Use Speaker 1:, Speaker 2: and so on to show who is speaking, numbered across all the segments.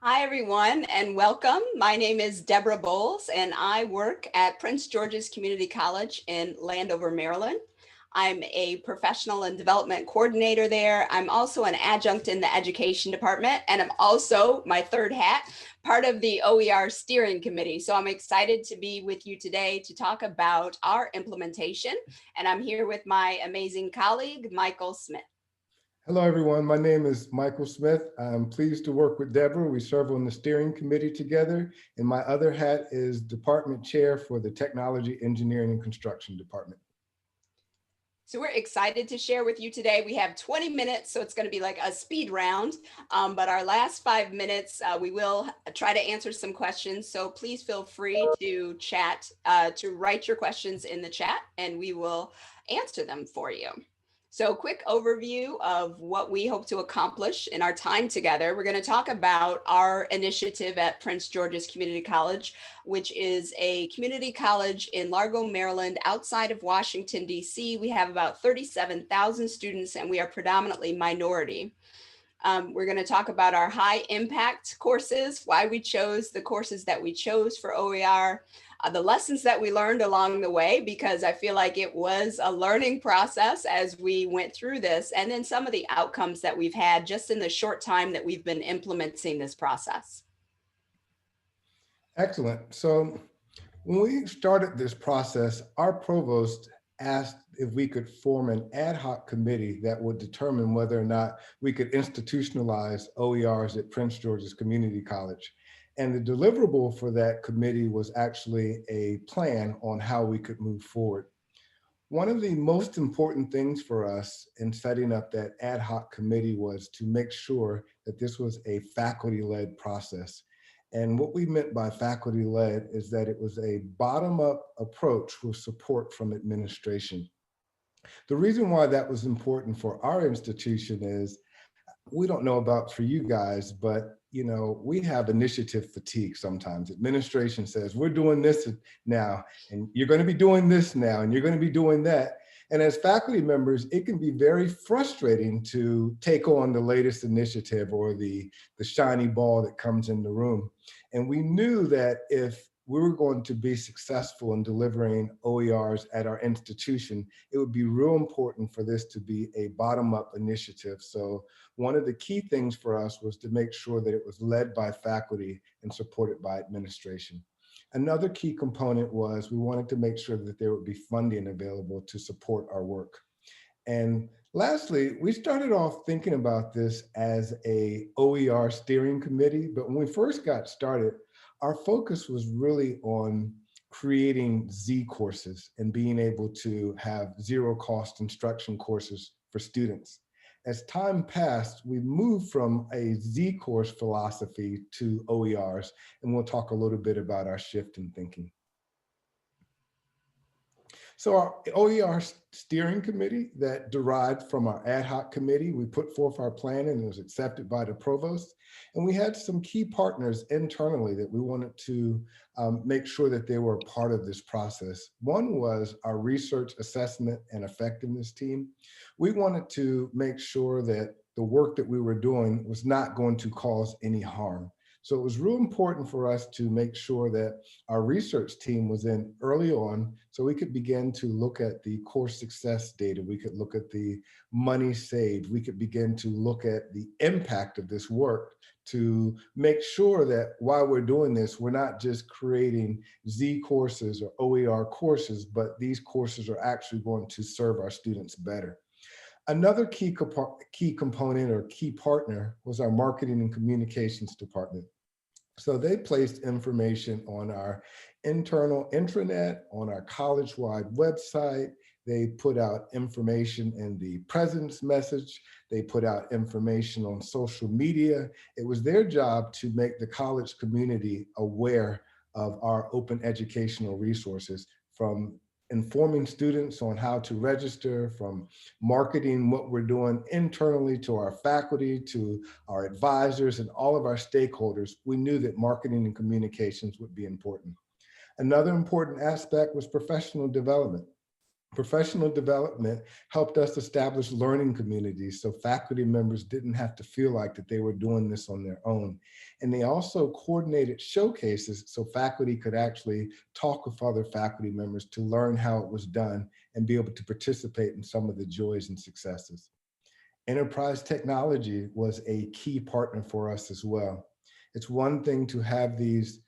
Speaker 1: Hi, everyone, and welcome. My name is Deborah Bowles, and I work at Prince George's Community College in Landover, Maryland. I'm a professional and development coordinator there. I'm also an adjunct in the education department, and I'm also, my third hat, part of the OER steering committee. So I'm excited to be with you today to talk about our implementation. And I'm here with my amazing colleague, Michael Smith.
Speaker 2: Hello, everyone. My name is Michael Smith. I'm pleased to work with Deborah. We serve on the steering committee together, and my other hat is department chair for the Technology, Engineering, and Construction Department.
Speaker 1: So we're excited to share with you today. We have 20 minutes, so it's going to be like a speed round. But our last 5 minutes, we will try to answer some questions. So please feel free to chat, to write your questions in the chat, and we will answer them for you. So quick overview of what we hope to accomplish in our time together. We're going to talk about our initiative at Prince George's Community College, which is a community college in Largo, Maryland, outside of Washington, D.C. We have about 37,000 students, and we are predominantly minority. We're going to talk about our high impact courses, why we chose the courses that we chose for OER, the lessons that we learned along the way, because I feel like it was a learning process as we went through this, and then some of the outcomes that we've had just in the short time that we've been implementing this process.
Speaker 2: Excellent. So when we started this process, our provost asked if we could form an ad hoc committee that would determine whether or not we could institutionalize OERs at Prince George's Community College. And the deliverable for that committee was actually a plan on how we could move forward. One of the most important things for us in setting up that ad hoc committee was to make sure that this was a faculty-led process. And what we meant by faculty-led is that it was a bottom-up approach with support from administration. The reason why that was important for our institution is, we don't know about for you guys, but we have initiative fatigue sometimes. Administration says, we're doing this now, and you're going to be doing this now, and you're going to be doing that. And as faculty members, it can be very frustrating to take on the latest initiative or the shiny ball that comes in the room. And we knew that if we were going to be successful in delivering OERs at our institution, it would be real important for this to be a bottom-up initiative. So one of the key things for us was to make sure that it was led by faculty and supported by administration. Another key component was we wanted to make sure that there would be funding available to support our work. And lastly, we started off thinking about this as a OER steering committee, but when we first got started, our focus was really on creating Z courses and being able to have zero cost instruction courses for students. As time passed, we moved from a Z course philosophy to OERs, and we'll talk a little bit about our shift in thinking. So our OER steering committee that derived from our ad hoc committee, we put forth our plan and it was accepted by the provost. And we had some key partners internally that we wanted to make sure that they were a part of this process. One was our research assessment and effectiveness team. We wanted to make sure that the work that we were doing was not going to cause any harm. So it was real important for us to make sure that our research team was in early on so we could begin to look at the course success data. We could look at the money saved. We could begin to look at the impact of this work to make sure that while we're doing this, we're not just creating Z courses or OER courses, but these courses are actually going to serve our students better. Another key component or key partner was our marketing and communications department. So they placed information on our internal intranet, on our college-wide website. They put out information in the president's message. They put out information on social media. It was their job to make the college community aware of our open educational resources, from informing students on how to register, from marketing what we're doing internally to our faculty, to our advisors and all of our stakeholders. We knew that marketing and communications would be important. Another important aspect was professional development. Professional development helped us establish learning communities so faculty members didn't have to feel like that they were doing this on their own. And they also coordinated showcases so faculty could actually talk with other faculty members to learn how it was done and be able to participate in some of the joys and successes. Enterprise technology was a key partner for us as well. It's one thing to have these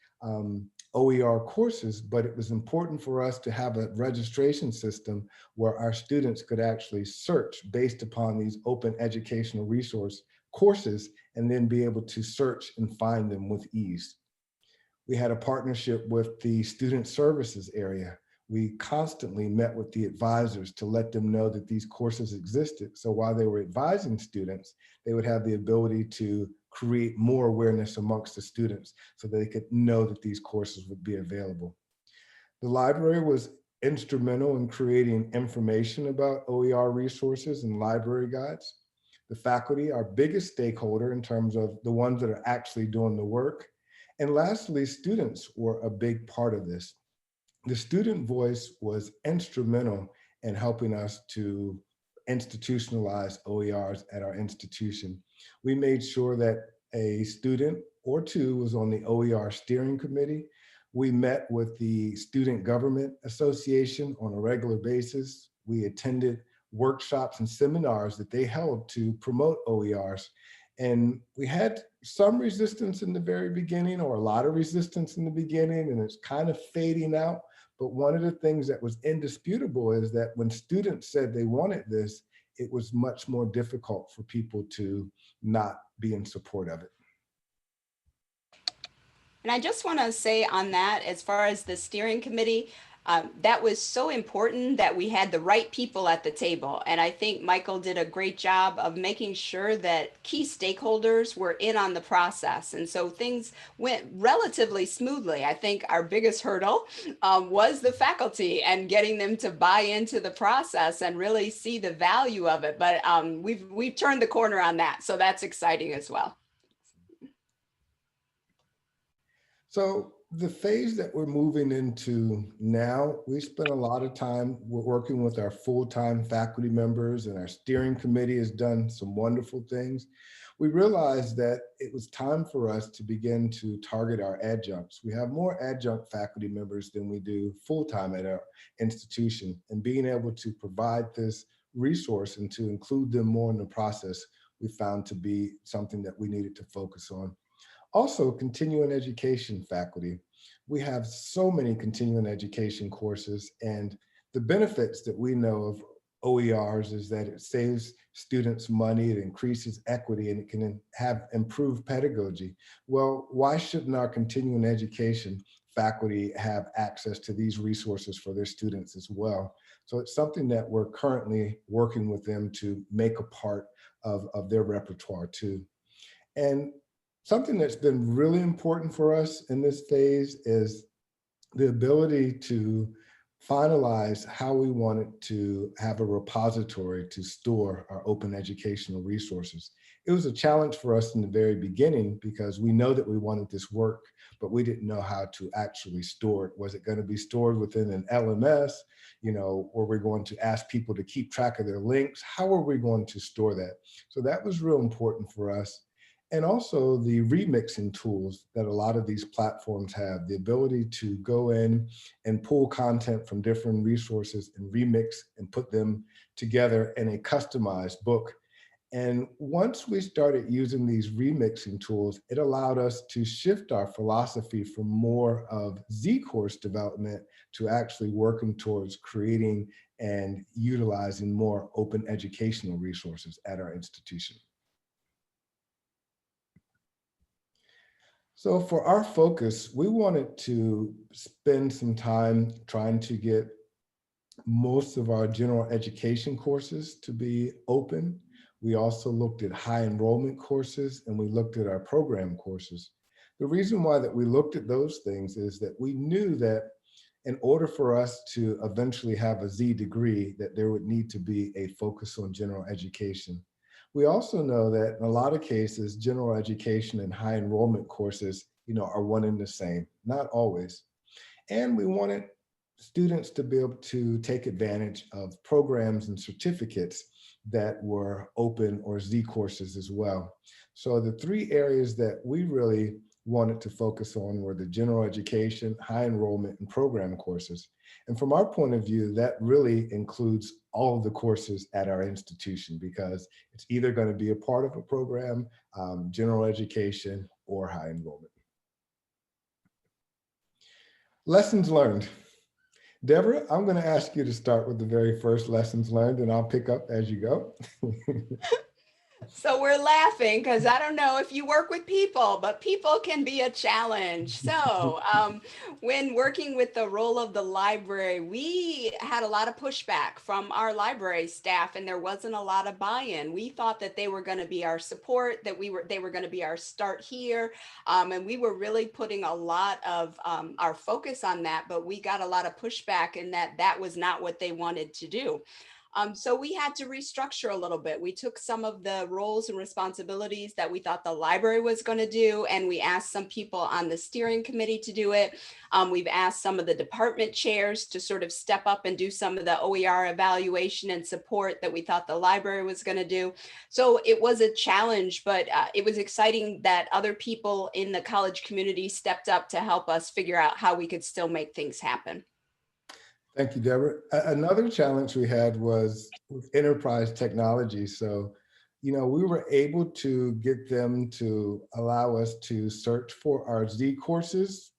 Speaker 2: OER courses, but it was important for us to have a registration system where our students could actually search based upon these open educational resource courses and then be able to search and find them with ease. We had a partnership with the student services area. We constantly met with the advisors to let them know that these courses existed. So while they were advising students, they would have the ability to create more awareness amongst the students so they could know that these courses would be available. The library was instrumental in creating information about OER resources and library guides. The faculty, our biggest stakeholder in terms of the ones that are actually doing the work. And lastly, students were a big part of this. The student voice was instrumental in helping us to institutionalize OERs at our institution. We made sure that a student or two was on the OER steering committee. We met with the Student Government Association on a regular basis. We attended workshops and seminars that they held to promote OERs. And we had some resistance in the very beginning, or a lot of resistance in the beginning, and it's kind of fading out. But one of the things that was indisputable is that when students said they wanted this, it was much more difficult for people to not be in support of it.
Speaker 1: And I just want to say on that, as far as the steering committee, that was so important that we had the right people at the table. And I think Michael did a great job of making sure that key stakeholders were in on the process. And so things went relatively smoothly. I think our biggest hurdle was the faculty and getting them to buy into the process and really see the value of it. But we've turned the corner on that. So that's exciting as well.
Speaker 2: So the phase that we're moving into now, we spent a lot of time working with our full-time faculty members, and our steering committee has done some wonderful things. We realized that it was time for us to begin to target our adjuncts. We have more adjunct faculty members than we do full-time at our institution, and being able to provide this resource and to include them more in the process, we found to be something that we needed to focus on. Also, continuing education faculty. We have so many continuing education courses, and the benefits that we know of OERs is that it saves students money, it increases equity, and it can have improved pedagogy. Well, why shouldn't our continuing education faculty have access to these resources for their students as well? So it's something that we're currently working with them to make a part of their repertoire too. And something that's been really important for us in this phase is the ability to finalize how we wanted to have a repository to store our open educational resources. It was a challenge for us in the very beginning because we know that we wanted this work, but we didn't know how to actually store it. Was it going to be stored within an LMS? You know, were we going to ask people to keep track of their links? How are we going to store that? So that was real important for us. And also the remixing tools that a lot of these platforms have, the ability to go in and pull content from different resources and remix and put them together in a customized book. And once we started using these remixing tools, it allowed us to shift our philosophy from more of Z course development to actually working towards creating and utilizing more open educational resources at our institution. So for our focus, we wanted to spend some time trying to get most of our general education courses to be open. We also looked at high enrollment courses, and we looked at our program courses. The reason why that we looked at those things is that we knew that in order for us to eventually have a Z degree, that there would need to be a focus on general education. We also know that in a lot of cases, general education and high enrollment courses, are one and the same, not always. And we wanted students to be able to take advantage of programs and certificates that were open or Z courses as well. So the three areas that we really wanted to focus on were the general education, high enrollment, and program courses. And from our point of view, that really includes all of the courses at our institution because it's either going to be a part of a program, general education, or high enrollment. Lessons learned. Deborah, I'm going to ask you to start with the very first lessons learned, and I'll pick up as you go.
Speaker 1: So we're laughing because I don't know if you work with people, but people can be a challenge. So when working with the role of the library, we had a lot of pushback from our library staff, and there wasn't a lot of buy-in. We thought that they were going to be our support, that they were going to be our start here, and we were really putting a lot of our focus on that. But we got a lot of pushback in that that was not what they wanted to do. So we had to restructure a little bit. We took some of the roles and responsibilities that we thought the library was going to do, and we asked some people on the steering committee to do it. We've asked some of the department chairs to sort of step up and do some of the OER evaluation and support that we thought the library was going to do. So it was a challenge, but it was exciting that other people in the college community stepped up to help us figure out how we could still make things happen.
Speaker 2: Thank you, Deborah. Another challenge we had was with enterprise technology. So, we were able to get them to allow us to search for our Z courses.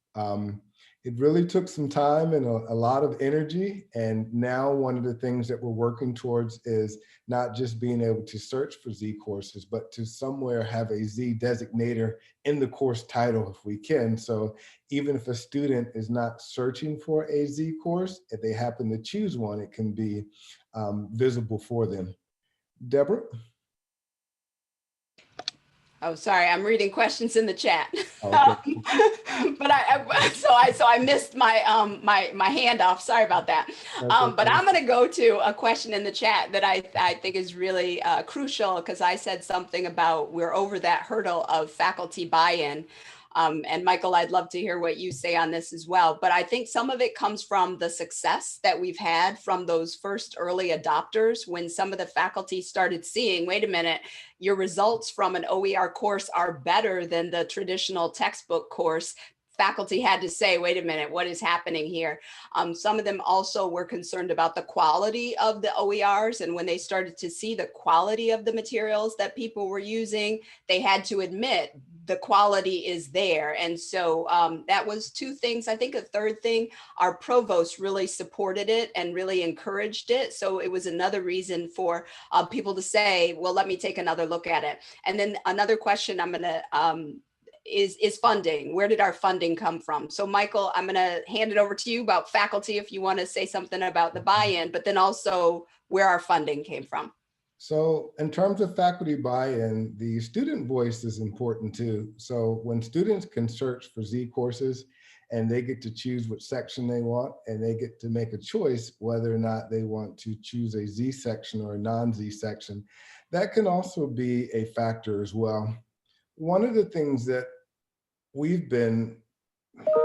Speaker 2: It really took some time and a lot of energy. And now one of the things that we're working towards is not just being able to search for Z courses, but to somewhere have a Z designator in the course title if we can. So even if a student is not searching for a Z course, if they happen to choose one, it can be visible for them. Deborah?
Speaker 1: Oh, sorry, I'm reading questions in the chat.
Speaker 2: Okay.
Speaker 1: But I missed my handoff. Sorry about that. But
Speaker 2: Okay.
Speaker 1: I'm going to go to a question in the chat that I think is really crucial because I said something about we're over that hurdle of faculty buy-in. And Michael, I'd love to hear what you say on this as well. But I think some of it comes from the success that we've had from those first early adopters when some of the faculty started seeing, wait a minute, your results from an OER course are better than the traditional textbook course. Faculty had to say, wait a minute, what is happening here? Some of them also were concerned about the quality of the OERs. And when they started to see the quality of the materials that people were using, they had to admit the quality is there. And so that was two things. I think a third thing, our provost really supported it and really encouraged it. So it was another reason for people to say, well, let me take another look at it. And then another question I'm going to is funding. Where did our funding come from? So Michael, I'm going to hand it over to you about faculty if you want to say something about the buy-in, but then also where our funding came from.
Speaker 2: So in terms of faculty buy-in, the student voice is important too. So when students can search for Z courses and they get to choose which section they want and they get to make a choice whether or not they want to choose a Z section or a non-Z section, that can also be a factor as well. One of the things that we've been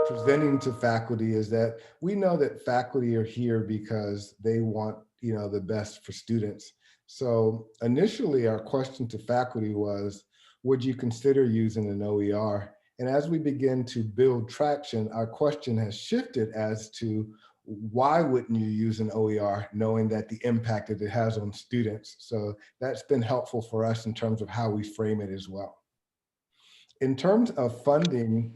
Speaker 2: presenting to faculty is that we know that faculty are here because they want the best for students. So initially our question to faculty was, would you consider using an OER? And as we begin to build traction, our question has shifted as to why wouldn't you use an OER knowing that the impact that it has on students? So that's been helpful for us in terms of how we frame it as well. In terms of funding,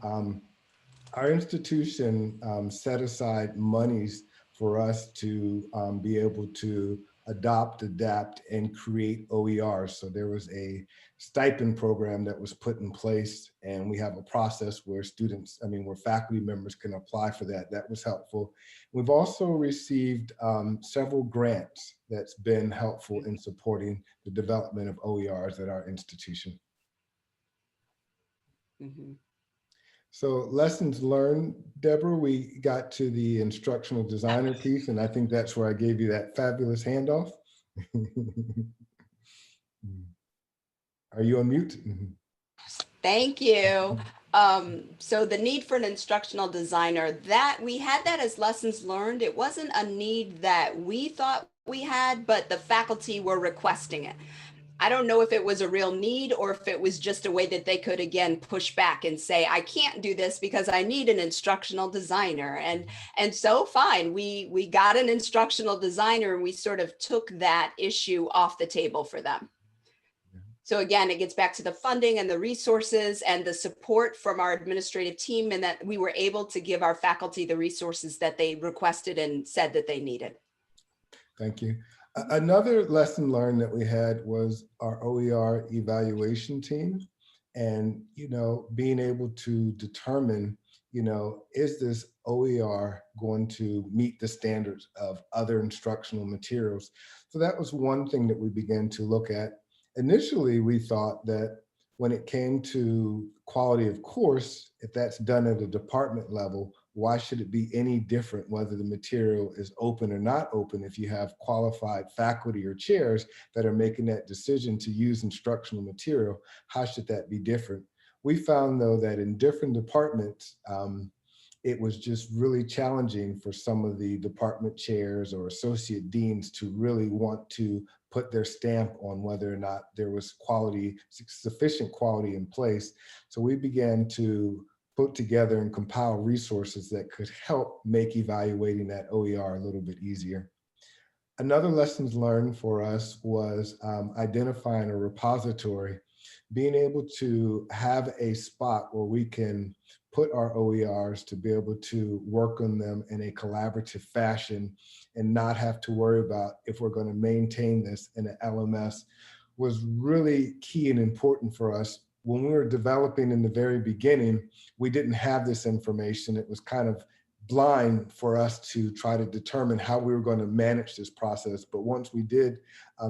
Speaker 2: our institution set aside monies for us to be able to adopt, adapt, and create OERs. So there was a stipend program that was put in place, and we have a process where where faculty members can apply for that. That was helpful. We've also received several grants that's been helpful in supporting the development of OERs at our institution.
Speaker 1: Mm-hmm.
Speaker 2: So lessons learned, Deborah, we got to the instructional designer piece, and I think that's where I gave you that fabulous handoff. Are you on mute?
Speaker 1: Thank you. So the need for an instructional designer, that we had that as lessons learned. It wasn't a need that we thought we had, but the faculty were requesting it. I don't know if it was a real need or if it was just a way that they could again push back and say, I can't do this because I need an instructional designer. And so fine, we got an instructional designer and we sort of took that issue off the table for them. So again, it gets back to the funding and the resources and the support from our administrative team, and that we were able to give our faculty the resources that they requested and said that they needed.
Speaker 2: Thank you. Another lesson learned that we had was our OER evaluation team, and being able to determine, is this OER going to meet the standards of other instructional materials? So that was one thing that we began to look at. Initially, we thought that when it came to quality of course, if that's done at a department level, why should it be any different whether the material is open or not open if you have qualified faculty or chairs that are making that decision to use instructional material? How should that be different? We found, though, that in different departments, it was just really challenging for some of the department chairs or associate deans to really want to put their stamp on whether or not there was quality, sufficient quality in place. So we began to put together and compile resources that could help make evaluating that OER a little bit easier. Another lessons learned for us was identifying a repository, being able to have a spot where we can put our OERs to be able to work on them in a collaborative fashion and not have to worry about if we're going to maintain this in an LMS was really key and important for us. When we were developing in the very beginning, we didn't have this information. It was kind of blind for us to try to determine how we were going to manage this process. But once we did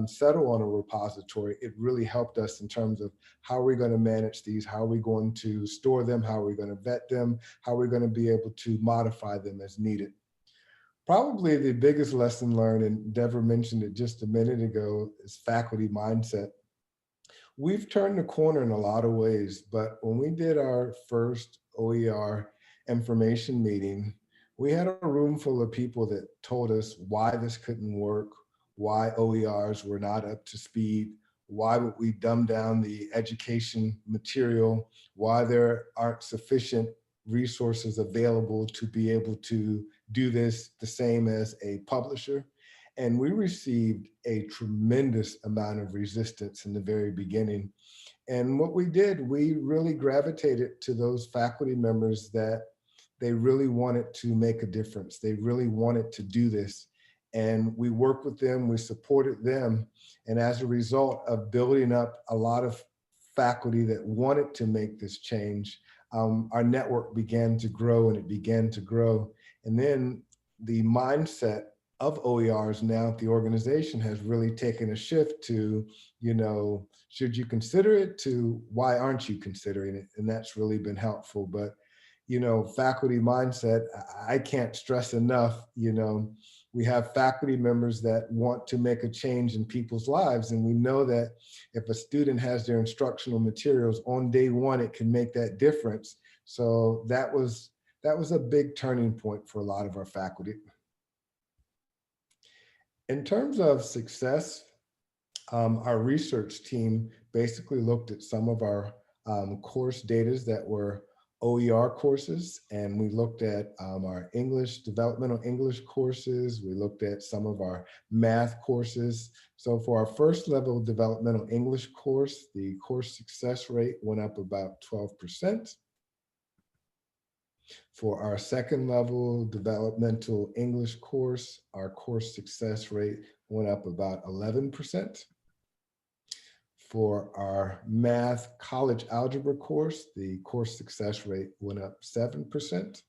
Speaker 2: settle on a repository, it really helped us in terms of how are we going to manage these, how are we going to store them, how are we going to vet them, how are we going to be able to modify them as needed. Probably the biggest lesson learned, and Deborah mentioned it just a minute ago, is faculty mindset. We've turned the corner in a lot of ways, but when we did our first OER information meeting, we had a room full of people that told us why this couldn't work, why OERs were not up to speed, why would we dumb down the education material, why there aren't sufficient resources available to be able to do this the same as a publisher. And we received a tremendous amount of resistance in the very beginning. And what we did, we really gravitated to those faculty members that they really wanted to make a difference. They really wanted to do this. And we worked with them, we supported them. And as a result of building up a lot of faculty that wanted to make this change, our network began to grow and it began to grow. And then the mindset of OERs now at the organization has really taken a shift to, should you consider it, to why aren't you considering it? And that's really been helpful. But, faculty mindset, I can't stress enough, we have faculty members that want to make a change in people's lives. And we know that if a student has their instructional materials on day one, it can make that difference. So that was a big turning point for a lot of our faculty. In terms of success, our research team basically looked at some of our course data that were OER courses, and we looked at our developmental English courses. We looked at some of our math courses. So for our first level developmental English course, the course success rate went up about 12%. For our second level developmental English course, our course success rate went up about 11%. For our math college algebra course, the course success rate went up 7%.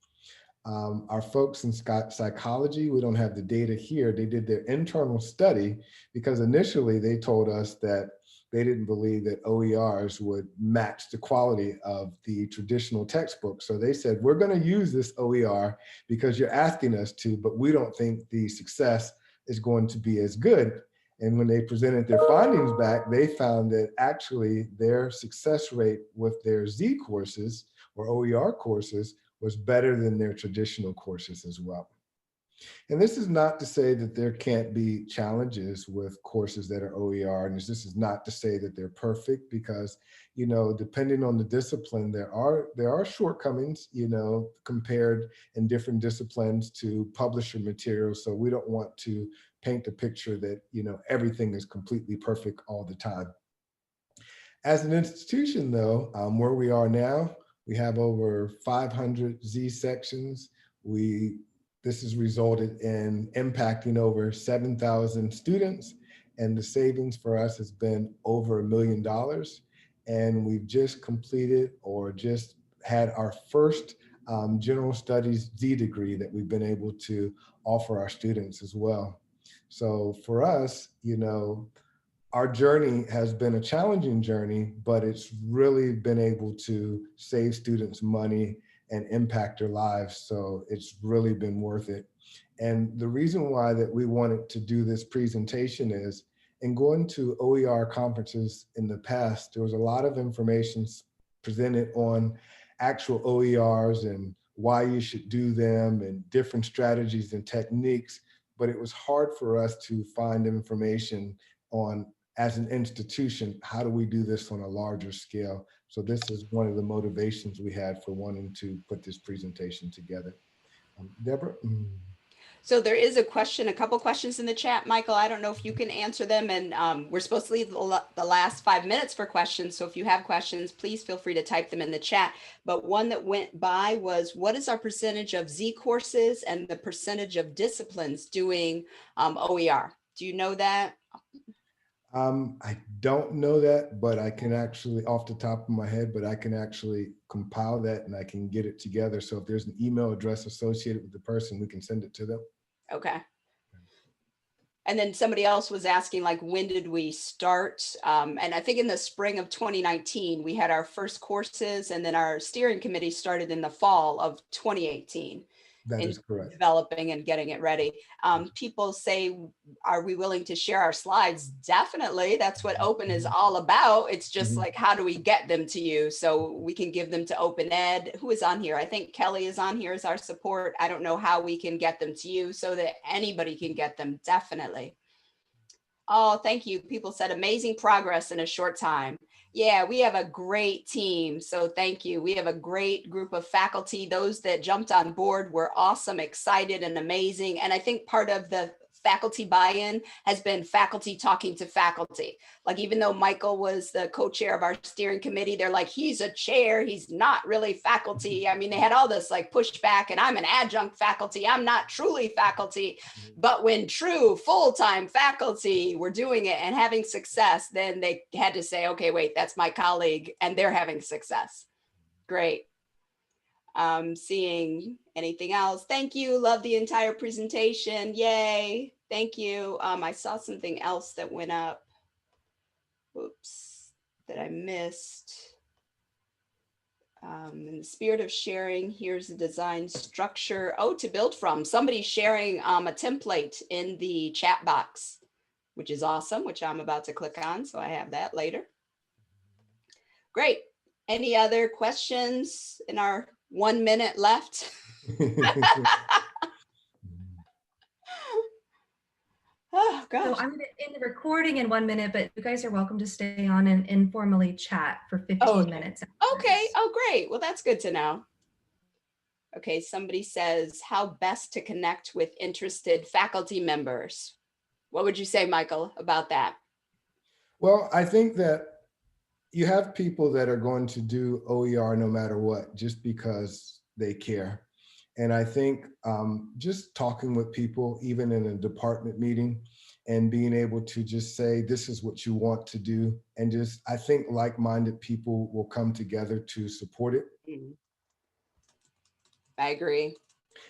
Speaker 2: Our folks in psychology, we don't have the data here. They did their internal study because initially they told us that they didn't believe that OERs would match the quality of the traditional textbook. So they said, we're going to use this OER because you're asking us to, but we don't think the success is going to be as good. And when they presented their findings back, they found that actually their success rate with their Z courses or OER courses was better than their traditional courses as well. And this is not to say that there can't be challenges with courses that are OER, and this is not to say that they're perfect, because, you know, depending on the discipline, there are shortcomings, you know, compared in different disciplines to publisher materials. So we don't want to paint a picture that, you know, everything is completely perfect all the time. As an institution, though, where we are now, we have over 500 Z sections. We This has resulted in impacting over 7,000 students, and the savings for us has been over $1 million. And we've just completed or just had our first general studies Z degree that we've been able to offer our students as well. So for us, you know, our journey has been a challenging journey, but it's really been able to save students money and impact their lives. So it's really been worth it. And the reason why that we wanted to do this presentation is, in going to OER conferences in the past, there was a lot of information presented on actual OERs and why you should do them and different strategies and techniques, but it was hard for us to find information on, as an institution, how do we do this on a larger scale? So this is one of the motivations we had for wanting to put this presentation together. Deborah?
Speaker 1: So there is a question, a couple questions in the chat, Michael. I don't know if you can answer them, and we're supposed to leave the last 5 minutes for questions. So if you have questions, please feel free to type them in the chat. But one that went by was, what is our percentage of Z courses and the percentage of disciplines doing OER? Do you know that?
Speaker 2: I don't know that, but I can actually, off the top of my head, but I can actually compile that and I can get it together. So if there's an email address associated with the person, we can send it to them.
Speaker 1: Okay. And then somebody else was asking, like, when did we start? And I think in the spring of 2019, we had our first courses, and then our steering committee started in the fall of 2018.
Speaker 2: That
Speaker 1: In
Speaker 2: is correct.
Speaker 1: developing and getting it ready. People say, are we willing to share our slides? Definitely. That's what Open is all about. It's just like, how do we get them to you so we can give them to Open Ed? Who is on here? I think Kelly is on here as our support. I don't know how we can get them to you so that anybody can get them. Definitely. Oh, thank you. People said amazing progress in a short time. Yeah, we have a great team. So thank you. We have a great group of faculty. Those that jumped on board were awesome, excited, and amazing. And I think part of the faculty buy-in has been faculty talking to faculty. Like, even though Michael was the co-chair of our steering committee, they're like, he's a chair, he's not really faculty. I mean, they had all this like pushback, and I'm an adjunct faculty, I'm not truly faculty. But when true full-time faculty were doing it and having success, then they had to say, okay, wait, that's my colleague and they're having success. Great. Seeing anything else? Thank you. Love the entire presentation. Yay. Thank you. I saw something else that went up. Oops, that I missed. In the spirit of sharing, here's the design structure. Oh, to build from. Somebody's sharing a template in the chat box, which is awesome, which I'm about to click on. So I have that later. Great. Any other questions in our 1 minute left? Oh, gosh.
Speaker 3: So I'm going to end the recording in 1 minute, but you guys are welcome to stay on and informally chat for 15 minutes.
Speaker 1: Okay. Oh, great. Well, that's good to know. Okay. Somebody says, how best to connect with interested faculty members. What would you say, Michael, about that?
Speaker 2: Well, I think that you have people that are going to do OER no matter what, just because they care. And I think just talking with people, even in a department meeting, and being able to just say, this is what you want to do. And just, I think like-minded people will come together to support it.
Speaker 1: I agree.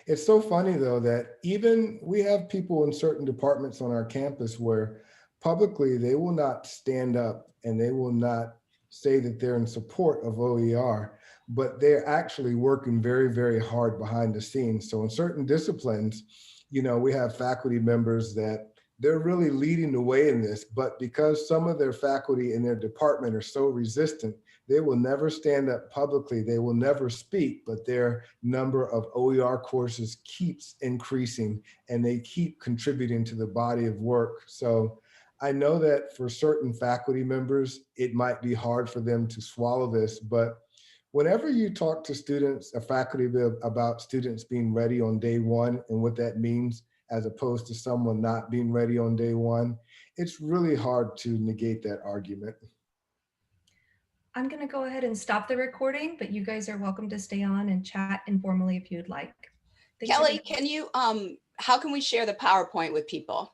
Speaker 2: It's so funny though, that even we have people in certain departments on our campus where publicly they will not stand up and they will not say that they're in support of OER, but they're actually working very, very hard behind the scenes. So in certain disciplines, you know, we have faculty members that they're really leading the way in this, but because some of their faculty in their department are so resistant, they will never stand up publicly. They will never speak, but their number of OER courses keeps increasing and they keep contributing to the body of work. So I know that for certain faculty members, it might be hard for them to swallow this, but whenever you talk to students, a faculty about students being ready on day one and what that means, as opposed to someone not being ready on day one, it's really hard to negate that argument.
Speaker 3: I'm going to go ahead and stop the recording, but you guys are welcome to stay on and chat informally if you'd like. Thanks,
Speaker 1: Kelly,
Speaker 3: everybody.
Speaker 1: can you, how can we share the PowerPoint with people?